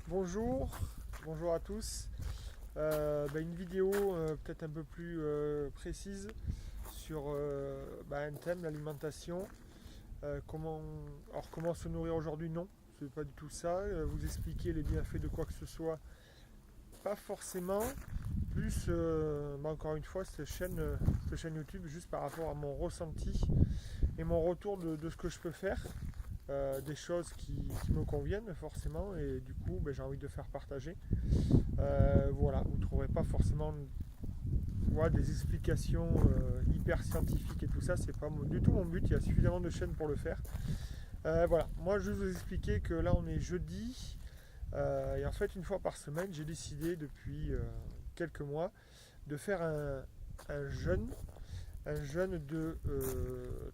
Bonjour, bonjour à tous. Une vidéo peut-être un peu plus précise sur un thème, l'alimentation. Comment, comment se nourrir aujourd'hui, non, c'est pas du tout ça. Vous expliquer les bienfaits de quoi que ce soit, pas forcément. Plus, encore une fois, cette chaîne YouTube, juste par rapport à mon ressenti et mon retour de ce que je peux faire. Des choses qui me conviennent forcément et du coup j'ai envie de faire partager. Voilà, vous ne trouverez pas forcément des explications hyper scientifiques et tout ça, c'est pas du tout mon but, il y a suffisamment de chaînes pour le faire. Voilà, moi je vais vous expliquer que là on est jeudi et en fait une fois par semaine j'ai décidé depuis quelques mois de faire un jeûne, un jeûne de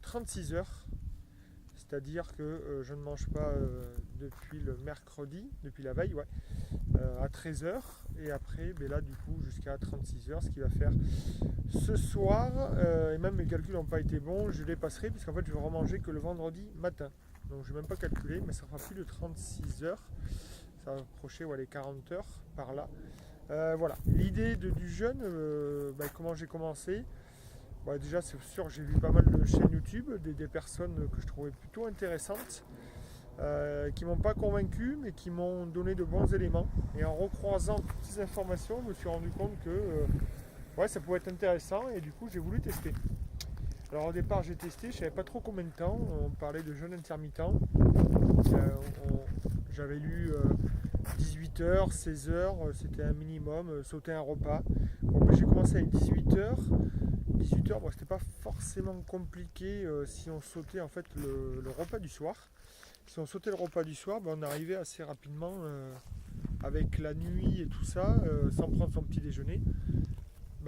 36 heures. C'est-à-dire que je ne mange pas depuis le mercredi, depuis la veille, ouais, à 13 heures. Et après, là, du coup, jusqu'à 36 heures, ce qui va faire ce soir. Et même mes calculs n'ont pas été bons, je les passerai, puisqu'en fait, je vais remanger que le vendredi matin. Donc, je n'ai même pas calculé, mais ça fera plus de 36 heures. Ça va approcher les 40 heures par là. Voilà. L'idée du jeûne, comment j'ai commencé. Déjà, c'est sûr que j'ai vu pas mal de chaînes YouTube, des personnes que je trouvais plutôt intéressantes, qui m'ont pas convaincu, mais qui m'ont donné de bons éléments. Et en recroisant toutes ces informations, je me suis rendu compte que ça pouvait être intéressant, et du coup, j'ai voulu tester. Alors au départ, j'ai testé, je savais pas trop combien de temps. On parlait de jeûne intermittent. J'avais lu 18 heures, 16 heures, c'était un minimum, sauter un repas. J'ai commencé avec 18 heures. 18 heures, c'était pas forcément compliqué si on sautait en fait le repas du soir. Si on sautait le repas du soir, on arrivait assez rapidement avec la nuit et tout ça, sans prendre son petit déjeuner,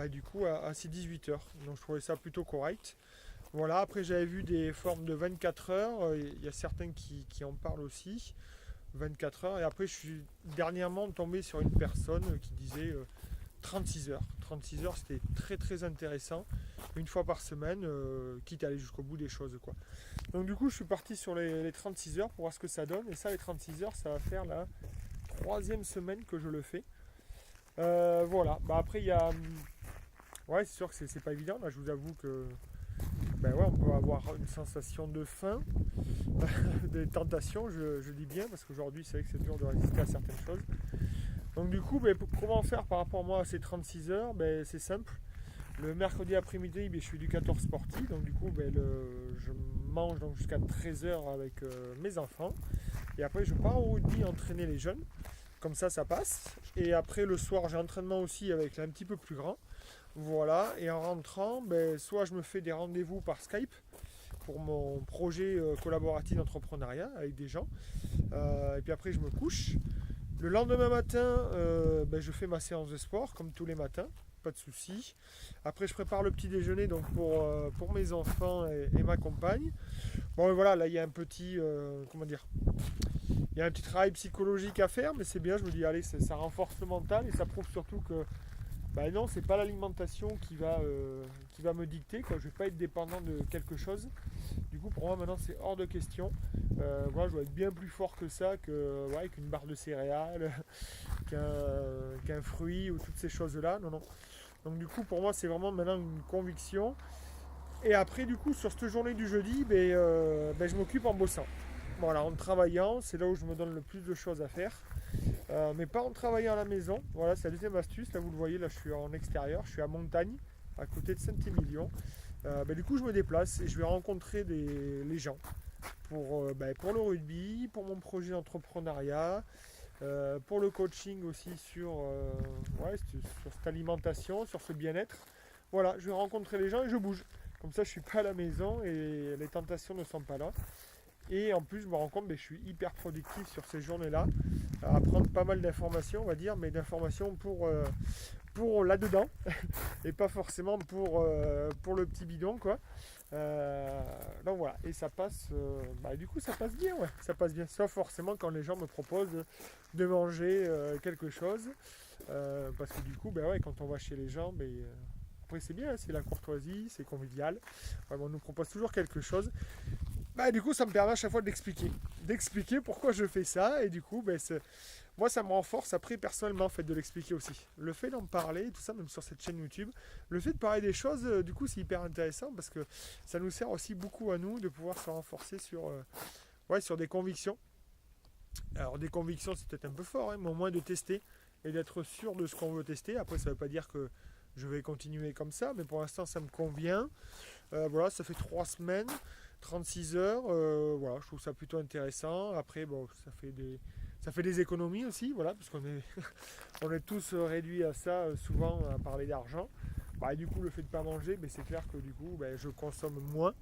du coup à ces 18 heures. Donc je trouvais ça plutôt correct. Voilà, après j'avais vu des formes de 24 heures, il y a certains qui en parlent aussi, 24 heures, et après je suis dernièrement tombé sur une personne qui disait 36 heures. 36 heures, c'était très très intéressant. Une fois par semaine, quitte à aller jusqu'au bout des choses, quoi. Donc du coup, je suis parti sur les 36 heures pour voir ce que ça donne. Et ça, les 36 heures, ça va faire la troisième semaine que je le fais. Voilà. Après, il y a... Ouais, c'est sûr que c'est pas évident. Là, je vous avoue que... on peut avoir une sensation de faim, des tentations, je dis bien, parce qu'aujourd'hui, c'est vrai que c'est dur de résister à certaines choses. Donc du coup, comment faire par rapport moi à ces 36 heures? C'est simple. Le mercredi après-midi, je suis éducateur sportif, donc du coup, je mange donc jusqu'à 13 heures avec mes enfants. Et après, je pars au rugby entraîner les jeunes. Comme ça passe. Et après, le soir, j'ai entraînement aussi avec un petit peu plus grand. Voilà. Et en rentrant, soit je me fais des rendez-vous par Skype pour mon projet collaboratif d'entrepreneuriat avec des gens. Et puis après, je me couche. Le lendemain matin, je fais ma séance de sport comme tous les matins, pas de souci. Après, je prépare le petit déjeuner donc pour mes enfants et ma compagne. Bon, voilà, là il y a un petit, comment dire, il y a un petit travail psychologique à faire, mais c'est bien. Je me dis, allez, ça renforce le mental et ça prouve surtout que, non, c'est pas l'alimentation qui va me dicter, quoi. Je vais pas être dépendant de quelque chose. Du coup, pour moi, maintenant, c'est hors de question. Voilà, je dois être bien plus fort que ça, qu'une barre de céréales, qu'un fruit ou toutes ces choses-là. Non, non. Donc, du coup, pour moi, c'est vraiment maintenant une conviction. Et après, du coup, sur cette journée du jeudi, je m'occupe en bossant. Voilà, en travaillant, c'est là où je me donne le plus de choses à faire. Mais pas en travaillant à la maison. Voilà, c'est la deuxième astuce. Là, vous le voyez, là, je suis en extérieur, je suis à Montagne, à côté de Saint-Émilion. Du coup, je me déplace et je vais rencontrer les gens pour le rugby, pour mon projet d'entrepreneuriat, pour le coaching aussi sur cette alimentation, sur ce bien-être. Voilà, je vais rencontrer les gens et je bouge. Comme ça, je suis pas à la maison et les tentations ne sont pas là. Et en plus, je me rends compte que je suis hyper productif sur ces journées-là, à apprendre pas mal d'informations, on va dire, mais d'informations pour là-dedans, et pas forcément pour le petit bidon, quoi. Donc voilà, et ça passe, du coup, ça passe bien, ouais, ça passe bien, sauf forcément quand les gens me proposent de manger quelque chose, parce que du coup, quand on va chez les gens, après c'est bien, c'est la courtoisie, c'est convivial. On nous propose toujours quelque chose. Bah, du coup, ça me permet à chaque fois d'expliquer pourquoi je fais ça. Et du coup, moi, ça me renforce après personnellement, en fait, de l'expliquer aussi. Le fait d'en parler, tout ça, même sur cette chaîne YouTube, le fait de parler des choses, du coup, c'est hyper intéressant parce que ça nous sert aussi beaucoup à nous de pouvoir se renforcer sur des convictions. Alors, des convictions, c'est peut-être un peu fort, hein, mais au moins de tester et d'être sûr de ce qu'on veut tester. Après, ça ne veut pas dire que je vais continuer comme ça, mais pour l'instant, ça me convient. Voilà, ça fait 3 semaines, 36 heures. Voilà, je trouve ça plutôt intéressant. Après, bon, ça fait des économies aussi, voilà, parce qu'on est, on est tous réduits à ça, souvent à parler d'argent. Bah, et du coup, le fait de ne pas manger, c'est clair que du coup, je consomme moins.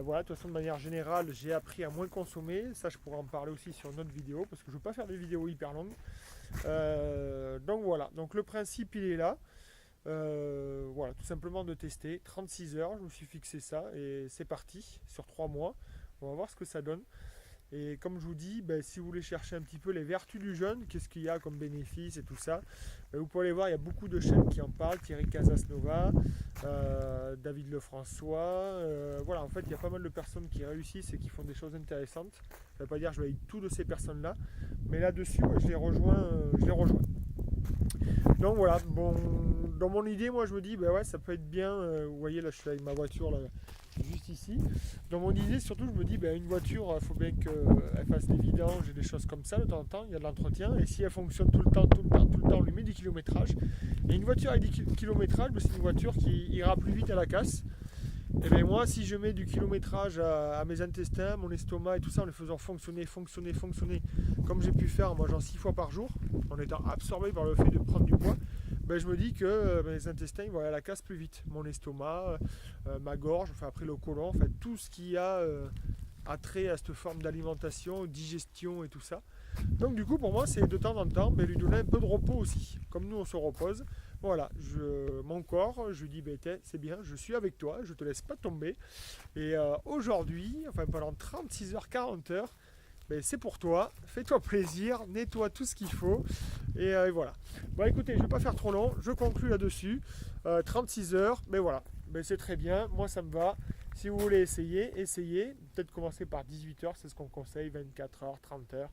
Voilà, de toute façon, de manière générale, j'ai appris à moins consommer. Ça, je pourrais en parler aussi sur une autre vidéo, parce que je ne veux pas faire des vidéos hyper longues. Donc voilà, donc le principe, il est là. Voilà, tout simplement de tester. 36 heures, je me suis fixé ça et c'est parti sur 3 mois. On va voir ce que ça donne. Et comme je vous dis, si vous voulez chercher un petit peu les vertus du jeûne, qu'est-ce qu'il y a comme bénéfices et tout ça, vous pouvez aller voir, il y a beaucoup de chaînes qui en parlent, Thierry Casasnova, David Lefrançois. Voilà, en fait, il y a pas mal de personnes qui réussissent et qui font des choses intéressantes. Ça ne veut pas dire que je vais avec tous de ces personnes-là, mais là-dessus, je les rejoins. Donc voilà, bon, dans mon idée, moi je me dis, ouais, ça peut être bien. Vous voyez, là je suis avec ma voiture là, juste ici. Dans mon idée, surtout, je me dis, une voiture, il faut bien qu'elle fasse des vidanges et des choses comme ça de temps en temps. Il y a de l'entretien. Et si elle fonctionne tout le temps, on lui met du kilométrage. Et une voiture avec du kilométrage, c'est une voiture qui ira plus vite à la casse. Et bien moi, si je mets du kilométrage à mes intestins, mon estomac et tout ça, en les faisant fonctionner, comme j'ai pu faire en mangeant 6 fois par jour, en étant absorbé par le fait de prendre du poids, je me dis que mes intestins ils vont aller à la casse plus vite. Mon estomac, ma gorge, enfin après le côlon, enfin tout ce qui a attrait à cette forme d'alimentation, digestion et tout ça. Donc du coup pour moi c'est de temps en temps lui donner un peu de repos aussi. Comme nous on se repose, voilà, mon corps, je lui dis c'est bien, je suis avec toi, je te laisse pas tomber. Et aujourd'hui, enfin pendant 36 heures, 40 heures, c'est pour toi, fais-toi plaisir, nettoie tout ce qu'il faut. Et voilà. Bon écoutez, je ne vais pas faire trop long, je conclue là-dessus. 36 heures, voilà, c'est très bien, moi ça me va. Si vous voulez essayer, essayez. Peut-être commencer par 18 heures, c'est ce qu'on conseille, 24 heures, 30 heures.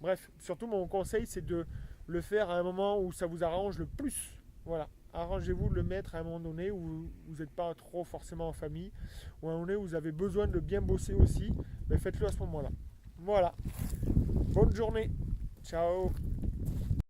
Bref, surtout mon conseil c'est de le faire à un moment où ça vous arrange le plus. Voilà, arrangez-vous de le mettre à un moment donné où vous n'êtes pas trop forcément en famille, ou à un moment donné où vous avez besoin de bien bosser aussi, faites-le à ce moment-là. Voilà, bonne journée, ciao.